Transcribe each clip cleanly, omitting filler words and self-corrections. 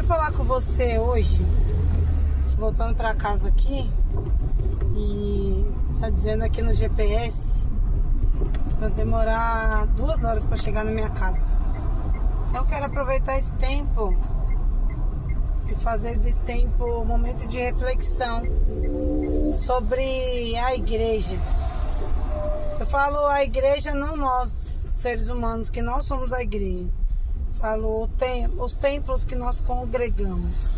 falar com você hoje, voltando para casa aqui, e tá dizendo aqui no GPS que vai demorar 2 horas para chegar na minha casa. Então eu quero aproveitar esse tempo e fazer desse tempo um momento de reflexão sobre a igreja. Eu falo a igreja, não nós, seres humanos, que nós somos a igreja. Falo os templos que nós congregamos.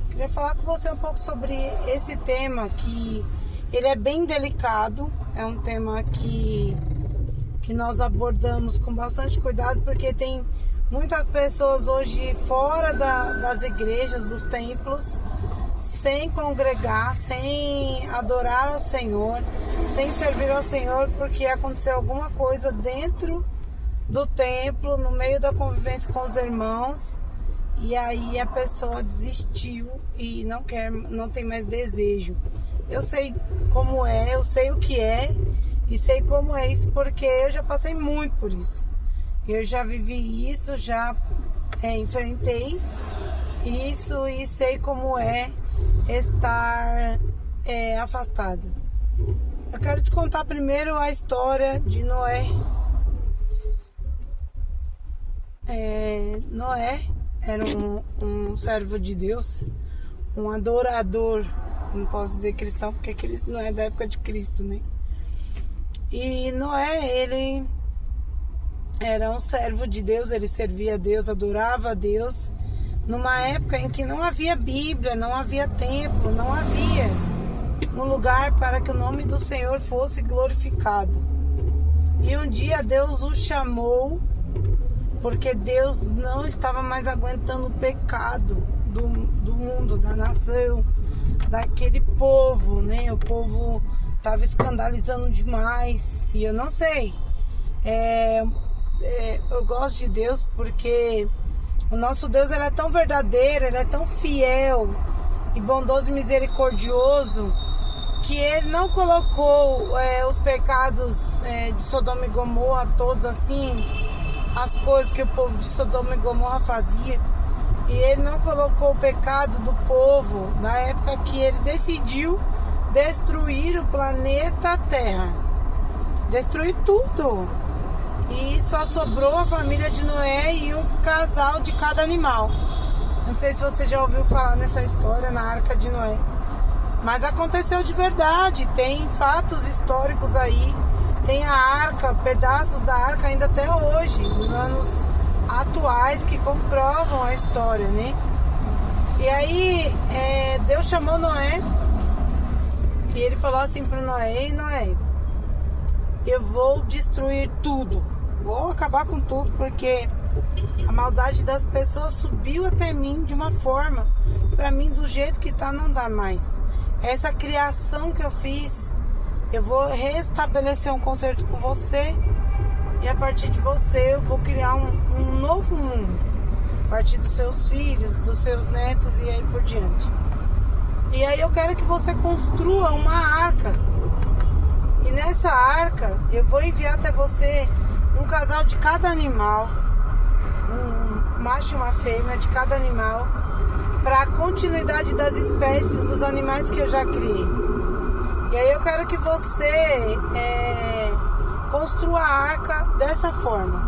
Queria falar com você um pouco sobre esse tema, que ele é bem delicado. É um tema que nós abordamos com bastante cuidado, porque tem muitas pessoas hoje fora das igrejas, dos templos, sem congregar, sem adorar ao Senhor, sem servir ao Senhor, porque aconteceu alguma coisa dentro do templo, no meio da convivência com os irmãos, e aí a pessoa desistiu e não tem mais desejo. Eu sei como é, eu sei o que é e sei como é isso, porque eu já passei muito por isso. Eu já vivi isso, já enfrentei isso e sei como é estar afastado. Eu quero te contar primeiro a história de Noé. Noé era um servo de Deus, um adorador. Não posso dizer cristão, porque Cristo não é da época de Cristo, né? E Noé, ele era um servo de Deus, ele servia a Deus, adorava a Deus, numa época em que não havia Bíblia, não havia templo, não havia um lugar para que o nome do Senhor fosse glorificado. E um dia Deus o chamou, porque Deus não estava mais aguentando o pecado do mundo, da nação, daquele povo, né? O povo estava escandalizando demais. E eu não sei, eu gosto de Deus porque o nosso Deus, ele é tão verdadeiro, ele é tão fiel e bondoso e misericordioso, que ele não colocou os pecados de Sodoma e Gomorra todos assim, as coisas que o povo de Sodoma e Gomorra fazia, e ele não colocou o pecado do povo na época que ele decidiu destruir o planeta Terra, destruir tudo, e só sobrou a família de Noé e um casal de cada animal. Não sei se você já ouviu falar nessa história na Arca de Noé, mas aconteceu de verdade. Tem fatos históricos aí. Tem a arca, pedaços da arca ainda até hoje, nos anos atuais, que comprovam a história, né? E aí Deus chamou Noé e ele falou assim para Noé: ei, Noé, eu vou destruir tudo, vou acabar com tudo, porque a maldade das pessoas subiu até mim de uma forma, para mim do jeito que tá não dá mais. Essa criação que eu fiz, eu vou restabelecer um concerto com você, e a partir de você eu vou criar um novo mundo, a partir dos seus filhos, dos seus netos e aí por diante. E aí eu quero que você construa uma arca, e nessa arca eu vou enviar até você um casal de cada animal, um macho e uma fêmea de cada animal, para a continuidade das espécies dos animais que eu já criei. E aí eu quero que você construa a arca dessa forma.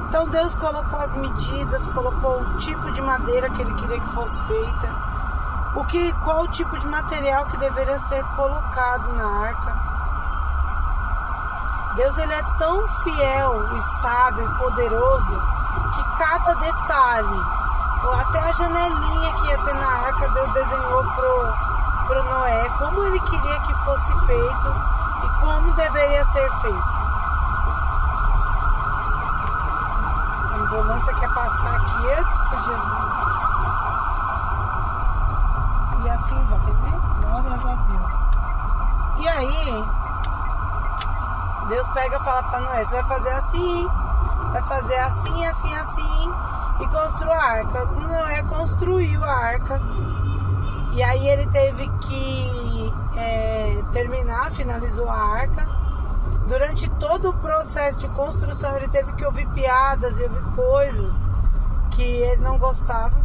Então Deus colocou as medidas, colocou o tipo de madeira que ele queria que fosse feita, qual o tipo de material que deveria ser colocado na arca. Deus, ele é tão fiel e sábio e poderoso que cada detalhe, ou até a janelinha que ia ter na arca, Deus desenhou pro Noé como ele queria que fosse feito e como deveria ser feito. A ambulância quer passar aqui, eita Jesus. E assim vai, né? Glórias a Deus. E aí Deus pega e fala para Noé: você vai fazer assim, vai fazer assim, assim, assim, e construa a arca. Noé construiu a arca. E aí ele teve que finalizou a arca. Durante todo o processo de construção ele teve que ouvir piadas e ouvir coisas que ele não gostava.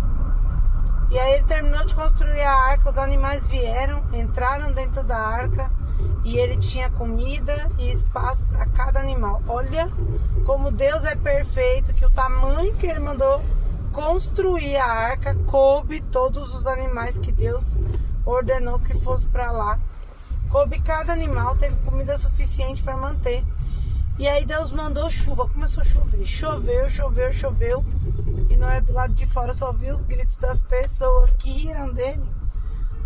E aí ele terminou de construir a arca, os animais vieram, entraram dentro da arca e ele tinha comida e espaço para cada animal. Olha como Deus é perfeito, que o tamanho que ele mandou construir a arca coube todos os animais que Deus ordenou que fosse para lá. Coube cada animal, teve comida suficiente para manter. E aí Deus mandou chuva, começou a chover. Choveu. E Noé do lado de fora só viu os gritos das pessoas que riram dele.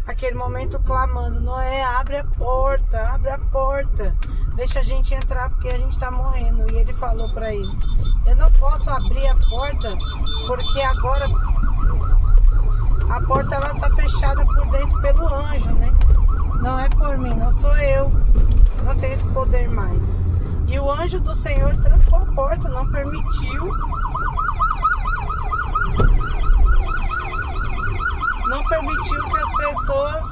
Aquele momento clamando: Noé, abre a porta, deixa a gente entrar porque a gente tá morrendo. E ele falou para eles: eu não posso abrir a porta porque agora a porta ela tá fechada por dentro pelo anjo, né? Não é por mim, não sou eu, não tenho esse poder mais. E o anjo do Senhor trancou a porta, não permitiu que as pessoas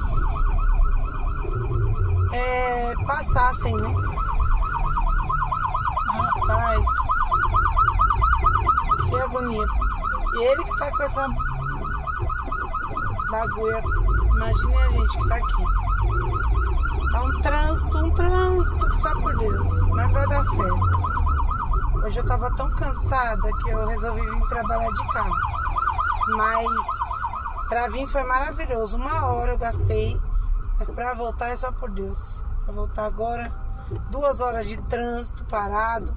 passassem, né? Rapaz, que agonia. E ele que tá com essa bagulha, imagine a gente que tá aqui. Tá um trânsito só por Deus, mas vai dar certo. Hoje eu tava tão cansada que eu resolvi vir trabalhar de carro, mas pra vir foi maravilhoso. 1 hora eu gastei, mas pra voltar é só por Deus. Pra voltar agora, 2 horas de trânsito parado.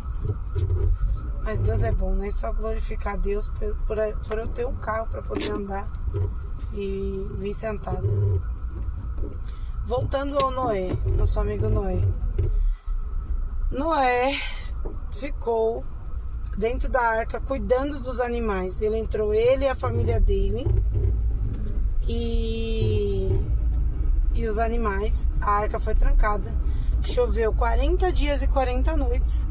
Mas Deus é bom, né? Só glorificar a Deus por eu ter um carro pra poder andar e vir sentado. Voltando ao Noé, nosso amigo Noé. Noé ficou dentro da arca cuidando dos animais. Ele entrou, ele e a família dele e os animais. A arca foi trancada. Choveu 40 dias e 40 noites.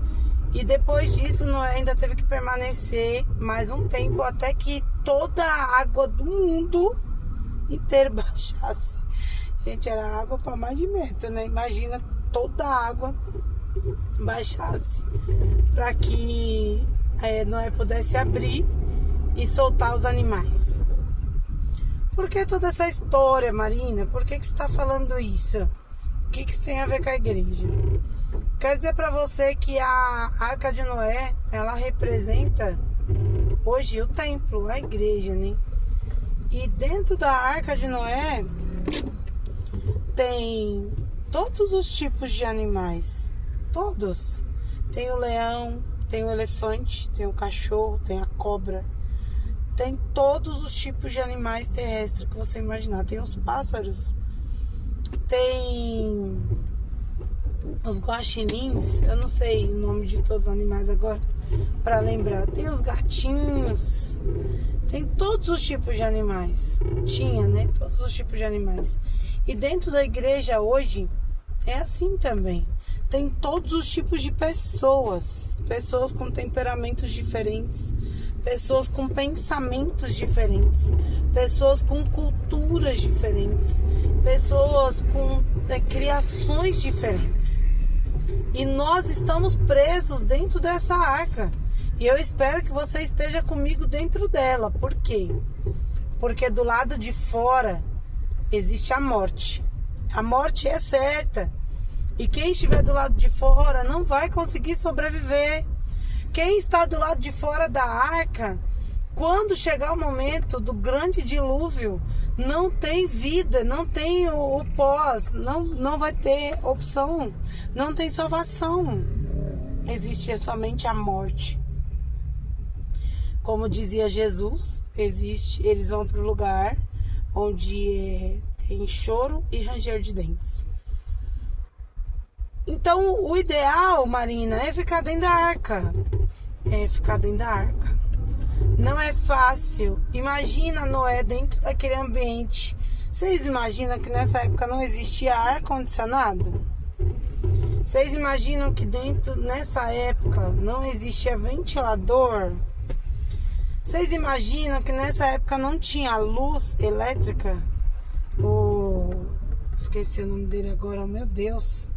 E depois disso Noé ainda teve que permanecer mais um tempo até que toda a água do mundo inteiro baixasse. Gente, era água para mais de metro, né? Imagina toda a água baixasse para que Noé pudesse abrir e soltar os animais. Por que toda essa história, Marina? Por que você está falando isso? O que isso tem a ver com a igreja? Quero dizer para você que a Arca de Noé, ela representa hoje o templo, a igreja, né? E dentro da Arca de Noé tem todos os tipos de animais, todos. Tem o leão, tem o elefante, tem o cachorro, tem a cobra. Tem todos os tipos de animais terrestres que você imaginar. Tem os pássaros, tem os guaxinins, eu não sei o nome de todos os animais agora para lembrar. Tem os gatinhos, tem todos os tipos de animais. Tinha, né? Todos os tipos de animais. E dentro da igreja hoje é assim também. Tem todos os tipos de pessoas. Pessoas com temperamentos diferentes. Pessoas com pensamentos diferentes. Pessoas com culturas diferentes. Pessoas com criações diferentes. E nós estamos presos dentro dessa arca. E eu espero que você esteja comigo dentro dela. Por quê? Porque do lado de fora existe a morte. A morte é certa. E quem estiver do lado de fora não vai conseguir sobreviver. Quem está do lado de fora da arca, quando chegar o momento do grande dilúvio, não tem vida, não tem o pós, não vai ter opção, não tem salvação. Existe somente a morte. Como dizia Jesus, eles vão para o lugar onde tem choro e ranger de dentes. Então, o ideal, Marina, é ficar dentro da arca. Ficar dentro da arca. Não é fácil. Imagina Noé dentro daquele ambiente. Vocês imaginam que nessa época não existia ar-condicionado? Vocês imaginam que nessa época não existia ventilador? Vocês imaginam que nessa época não tinha luz elétrica? Esqueci o nome dele agora, meu Deus.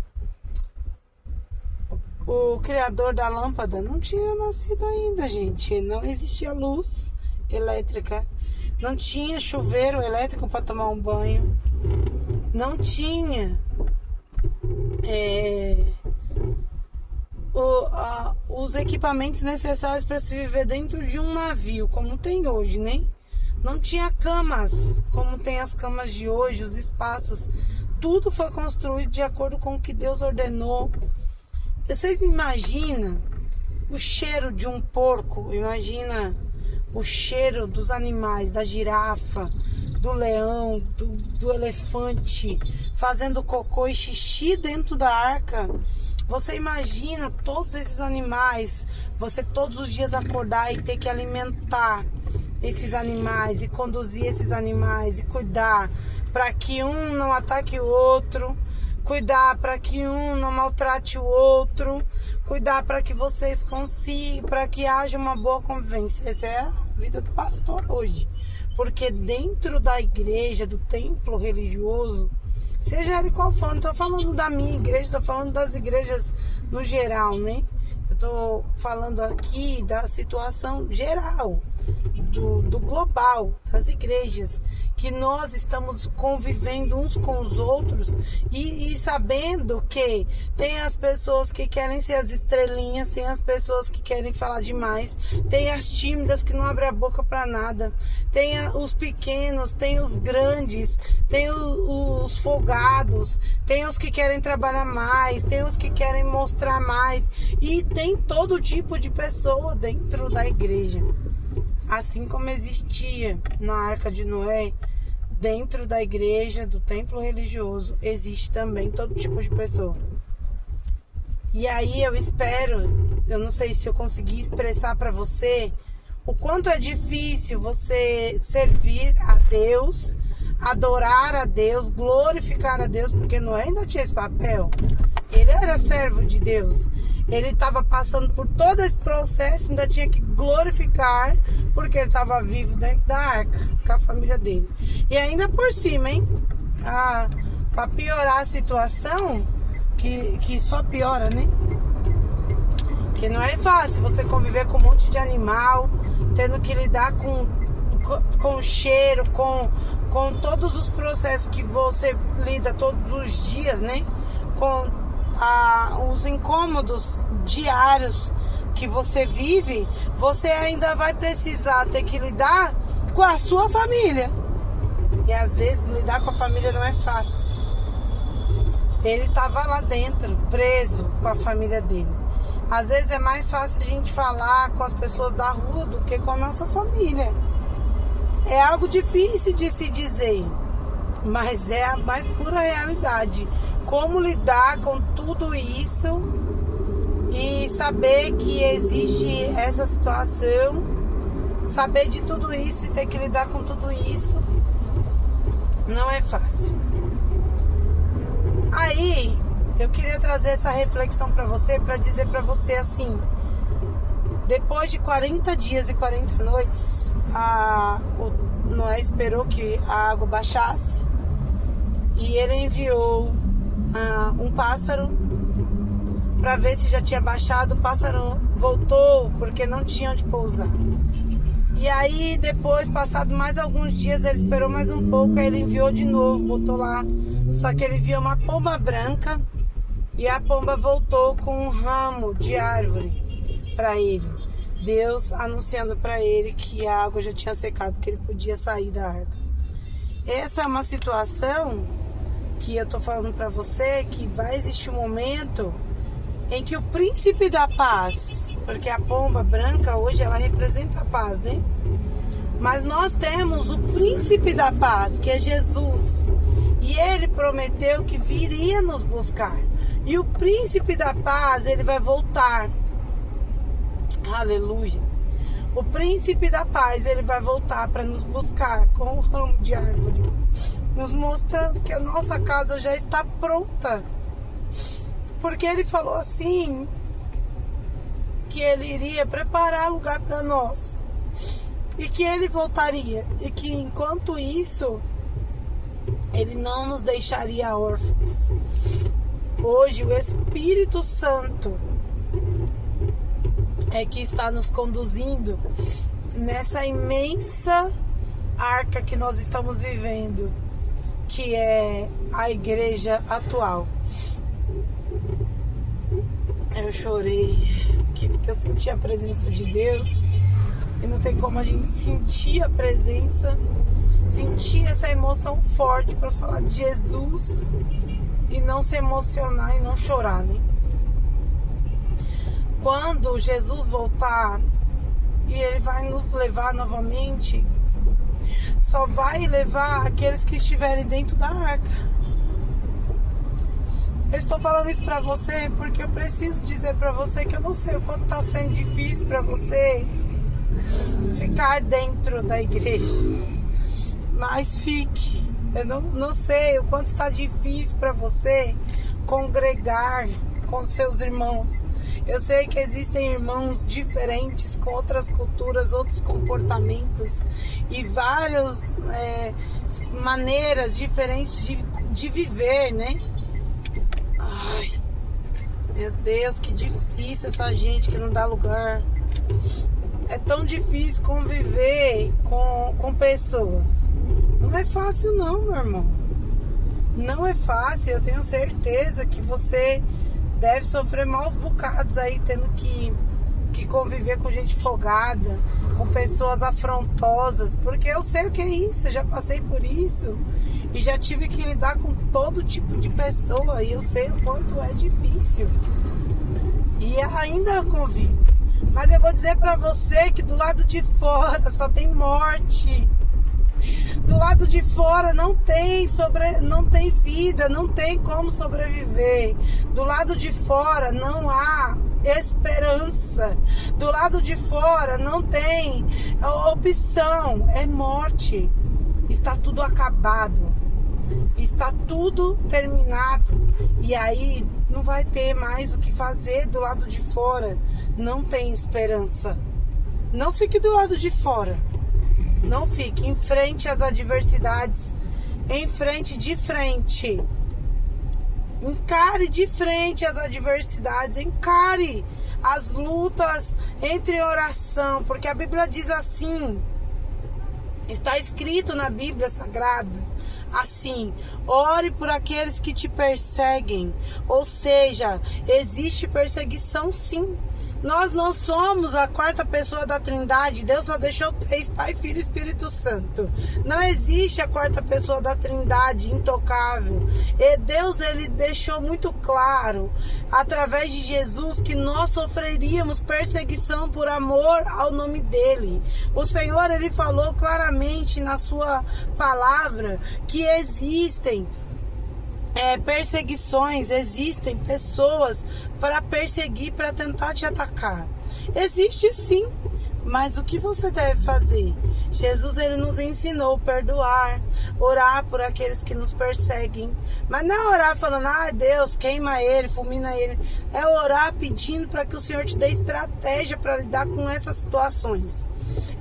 O criador da lâmpada não tinha nascido ainda, gente. Não existia luz elétrica. não tinha chuveiro elétrico para tomar um banho, não tinha os equipamentos necessários para se viver dentro de um navio, como tem hoje, né? Não tinha camas, como tem as camas de hoje, os espaços. Tudo foi construído de acordo com o que Deus ordenou. Vocês imaginam o cheiro de um porco? Imagina o cheiro dos animais, da girafa, do leão, do elefante, fazendo cocô e xixi dentro da arca. Você imagina todos esses animais, você todos os dias acordar e ter que alimentar esses animais e conduzir esses animais e cuidar para que um não ataque o outro, cuidar para que um não maltrate o outro, cuidar para que vocês consigam, para que haja uma boa convivência. Essa é a vida do pastor hoje. Porque dentro da igreja, do templo religioso, seja ele qual for, não estou falando da minha igreja, estou falando das igrejas no geral, né? Eu estou falando aqui da situação geral, do global, das igrejas, que nós estamos convivendo uns com os outros e sabendo que tem as pessoas que querem ser as estrelinhas, tem as pessoas que querem falar demais, tem as tímidas que não abrem a boca para nada, tem os pequenos, tem os grandes, tem os folgados, tem os que querem trabalhar mais, tem os que querem mostrar mais, e tem todo tipo de pessoa dentro da igreja. Assim como existia na Arca de Noé, dentro da igreja, do templo religioso, existe também todo tipo de pessoa. E aí eu espero, eu não sei se eu consegui expressar para você o quanto é difícil você servir a Deus, adorar a Deus, glorificar a Deus, porque Noé ainda tinha esse papel. Ele era servo de Deus. Ele estava passando por todo esse processo, ainda tinha que glorificar, porque ele estava vivo dentro da arca, com a família dele. E ainda por cima, hein? Para piorar a situação, que só piora, né? Que não é fácil você conviver com um monte de animal, tendo que lidar com cheiro, com todos os processos que você lida todos os dias, né? Com os incômodos diários que você vive, você ainda vai precisar ter que lidar com a sua família. E às vezes lidar com a família não é fácil. Ele estava lá dentro, preso com a família dele. Às vezes é mais fácil a gente falar com as pessoas da rua do que com a nossa família. É algo difícil de se dizer, mas é a mais pura realidade. Como lidar com tudo isso e saber que existe essa situação, saber de tudo isso e ter que lidar com tudo isso, não é fácil. Aí, eu queria trazer essa reflexão para você, para dizer para você assim, depois de 40 dias e 40 noites, o Noé esperou que a água baixasse e ele enviou um pássaro para ver se já tinha baixado. O pássaro voltou porque não tinha onde pousar. E aí depois, passado mais alguns dias, ele esperou mais um pouco, aí ele enviou de novo, botou lá. Só que ele enviou uma pomba branca e a pomba voltou com um ramo de árvore para ele. Deus anunciando para ele que a água já tinha secado, que ele podia sair da arca. Essa é uma situação que eu tô falando para você, que vai existir um momento em que o príncipe da paz, porque a pomba branca hoje ela representa a paz, né? Mas nós temos o príncipe da paz, que é Jesus, e ele prometeu que viria nos buscar. E o príncipe da paz, ele vai voltar. Aleluia. O príncipe da paz, ele vai voltar para nos buscar com o ramo de árvore, nos mostrando que a nossa casa já está pronta. Porque ele falou assim, que ele iria preparar lugar para nós e que ele voltaria, e que enquanto isso ele não nos deixaria órfãos. Hoje o Espírito Santo é que está nos conduzindo nessa imensa arca que nós estamos vivendo, que é a igreja atual. Eu chorei aqui porque eu senti a presença de Deus, e não tem como a gente sentir a presença, sentir essa emoção forte para falar de Jesus e não se emocionar e não chorar, né? Quando Jesus voltar e Ele vai nos levar novamente, só vai levar aqueles que estiverem dentro da arca. Eu estou falando isso pra você porque eu preciso dizer pra você que eu não sei o quanto tá sendo difícil pra você ficar dentro da igreja. Mas fique. Eu não sei o quanto está difícil pra você congregar com seus irmãos. Eu sei que existem irmãos diferentes, com outras culturas, outros comportamentos e várias maneiras diferentes de viver, né? Ai, meu Deus, que difícil essa gente que não dá lugar. É tão difícil conviver com pessoas. Não é fácil não, meu irmão. Não é fácil. Eu tenho certeza que você deve sofrer maus bocados aí, tendo que conviver com gente folgada, com pessoas afrontosas, porque eu sei o que é isso, eu já passei por isso e já tive que lidar com todo tipo de pessoa e eu sei o quanto é difícil e ainda convivo. Mas eu vou dizer pra você que do lado de fora só tem morte. Do lado de fora não tem vida, não tem como sobreviver. Do lado de fora não há esperança. Do lado de fora não tem opção, é morte. Está tudo acabado. Está tudo terminado. E aí não vai ter mais o que fazer do lado de fora. Não tem esperança. Não fique do lado de fora. Não fique, enfrente as adversidades, enfrente de frente. Encare de frente as adversidades, encare as lutas, entre em oração, porque a Bíblia diz assim, está escrito na Bíblia Sagrada, assim, ore por aqueles que te perseguem, ou seja, existe perseguição sim. Nós não somos a quarta pessoa da Trindade. Deus só deixou 3, Pai, Filho e Espírito Santo. Não existe a quarta pessoa da Trindade intocável. E Deus, Ele deixou muito claro, através de Jesus, que nós sofreríamos perseguição por amor ao nome dEle. O Senhor, Ele falou claramente na sua palavra que existem perseguições, existem pessoas para perseguir, para tentar te atacar. Existe sim, mas o que você deve fazer? Jesus, ele nos ensinou a perdoar, orar por aqueles que nos perseguem, mas não é orar falando, Deus, queima ele, fulmina ele. É orar pedindo para que o Senhor te dê estratégia para lidar com essas situações.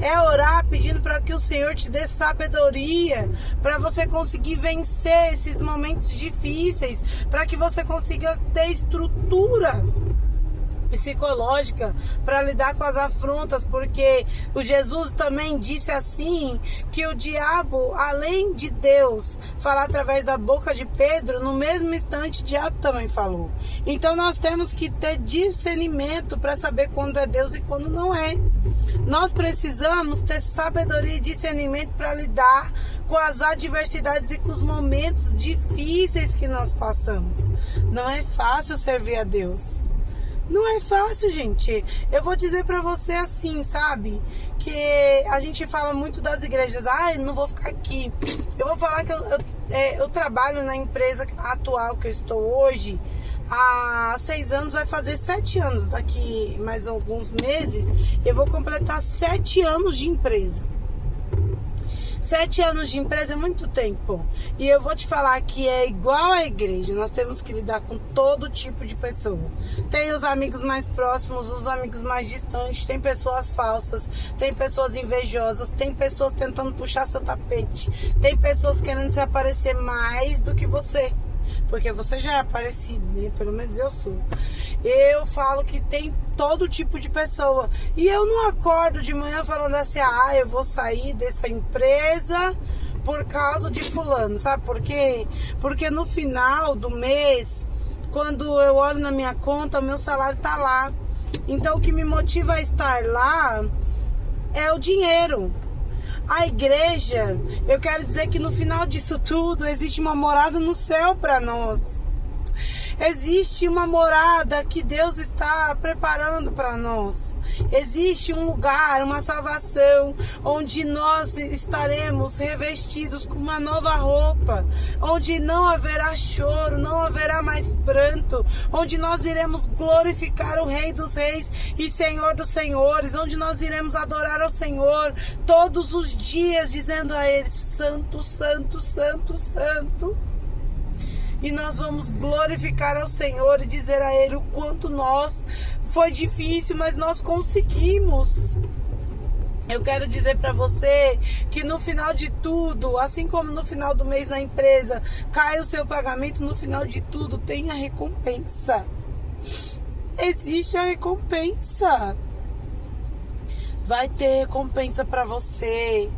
É orar pedindo para que o Senhor te dê sabedoria para você conseguir vencer esses momentos difíceis, para que você consiga ter estrutura psicológica para lidar com as afrontas, porque o Jesus também disse assim, que o diabo, além de Deus falar através da boca de Pedro, no mesmo instante o diabo também falou. Então nós temos que ter discernimento para saber quando é Deus e quando não é. Nós precisamos ter sabedoria e discernimento para lidar com as adversidades e com os momentos difíceis que nós passamos. Não é fácil servir a Deus. Não é fácil, gente. Eu vou dizer pra você assim, sabe? Que a gente fala muito das igrejas. Eu não vou ficar aqui. Eu vou falar que eu trabalho na empresa atual que eu estou hoje há 6 anos, vai fazer 7 anos. Daqui mais alguns meses eu vou completar 7 anos de empresa. 7 anos de empresa é muito tempo. E eu vou te falar que é igual à igreja. Nós temos que lidar com todo tipo de pessoa. Tem os amigos mais próximos, os amigos mais distantes. Tem pessoas falsas, tem pessoas invejosas, tem pessoas tentando puxar seu tapete, tem pessoas querendo se aparecer mais do que você. porque você já é aparecido, né? Pelo menos eu sou. Eu falo que tem todo tipo de pessoa. E eu não acordo de manhã falando assim, eu vou sair dessa empresa por causa de fulano, sabe por quê? Porque no final do mês, quando eu olho na minha conta, o meu salário tá lá. Então o que me motiva a estar lá é o dinheiro. A igreja, eu quero dizer que no final disso tudo existe uma morada no céu para nós. Existe uma morada que Deus está preparando para nós. Existe um lugar, uma salvação, onde nós estaremos revestidos com uma nova roupa, onde não haverá choro, não haverá mais pranto, onde nós iremos glorificar o Rei dos Reis e Senhor dos Senhores, onde nós iremos adorar ao Senhor todos os dias, dizendo a Ele, Santo, Santo, Santo, Santo. E nós vamos glorificar ao Senhor e dizer a Ele o quanto foi difícil, mas nós conseguimos. Eu quero dizer para você que no final de tudo, assim como no final do mês na empresa, cai o seu pagamento, no final de tudo tem a recompensa. Existe a recompensa. Vai ter recompensa para você.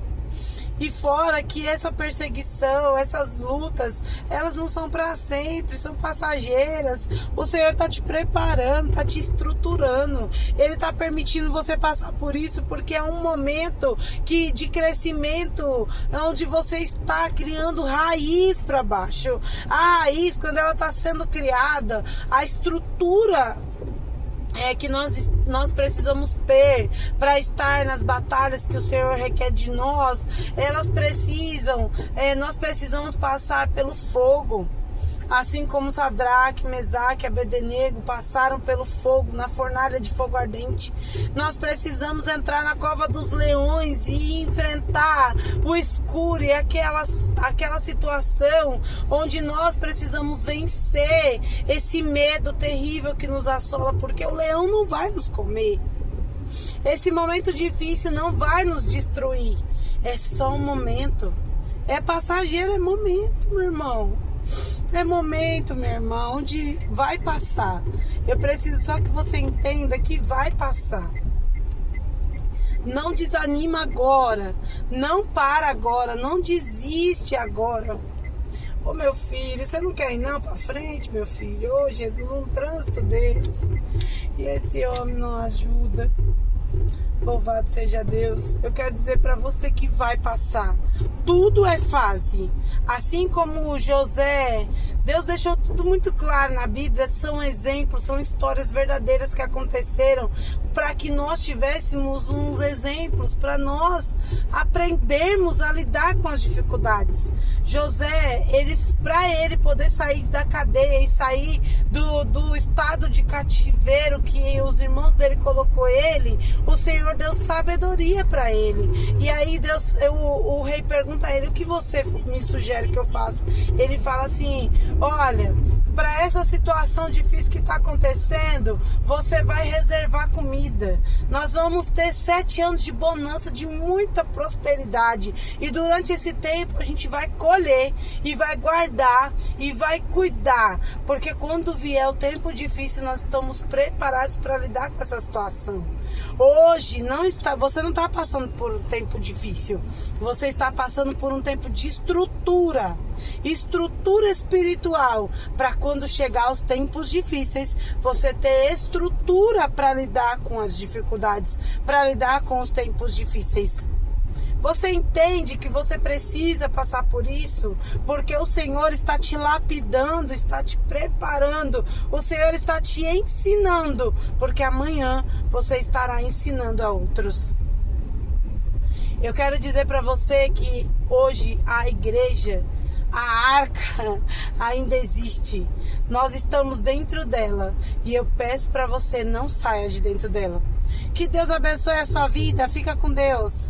E fora que essa perseguição, essas lutas, elas não são para sempre, são passageiras. O Senhor está te preparando, está te estruturando. Ele está permitindo você passar por isso, porque é um momento de crescimento, onde você está criando raiz para baixo. A raiz, quando ela está sendo criada, a estrutura que nós precisamos ter para estar nas batalhas que o Senhor requer de nós, nós precisamos passar pelo fogo. Assim como Sadraque, Mesaque e Abednego passaram pelo fogo, na fornalha de fogo ardente, nós precisamos entrar na cova dos leões e enfrentar o escuro e aquela situação onde nós precisamos vencer esse medo terrível que nos assola, porque o leão não vai nos comer. Esse momento difícil não vai nos destruir. É só um momento. É passageiro, é momento, meu irmão. É momento, meu irmão, onde vai passar. Eu preciso só que você entenda que vai passar. Não desanima agora. Não para agora. Não desiste agora. Ô meu filho, você não quer ir não pra frente, meu filho? Ô Jesus, um trânsito desse. E esse homem não ajuda. Louvado seja Deus. Eu quero dizer para você que vai passar. Tudo é fase. Assim como José, Deus deixou tudo muito claro na Bíblia. São exemplos, são histórias verdadeiras que aconteceram, para que nós tivéssemos uns exemplos, para nós aprendermos a lidar com as dificuldades. José, para ele poder sair da cadeia e sair do estado de cativeiro que os irmãos dele colocou ele, o Senhor deu sabedoria para ele. E aí o rei pergunta a ele: o que você me sugere que eu faça? Ele fala assim: olha, para essa situação difícil que está acontecendo, você vai reservar comida. Nós vamos ter 7 anos de bonança, de muita prosperidade. E durante esse tempo a gente vai colher e vai guardar e vai cuidar. Porque quando vier o tempo difícil, nós estamos preparados para lidar com essa situação. Hoje você não está passando por um tempo difícil. Você está passando por um tempo de estrutura espiritual, para quando chegar os tempos difíceis, você ter estrutura para lidar com as dificuldades, para lidar com os tempos difíceis. Você entende que você precisa passar por isso, porque o Senhor está te lapidando, está te preparando, o Senhor está te ensinando, porque amanhã você estará ensinando a outros. Eu quero dizer para você que hoje a igreja, a arca ainda existe. Nós estamos dentro dela e eu peço para você, não saia de dentro dela. Que Deus abençoe a sua vida. Fica com Deus.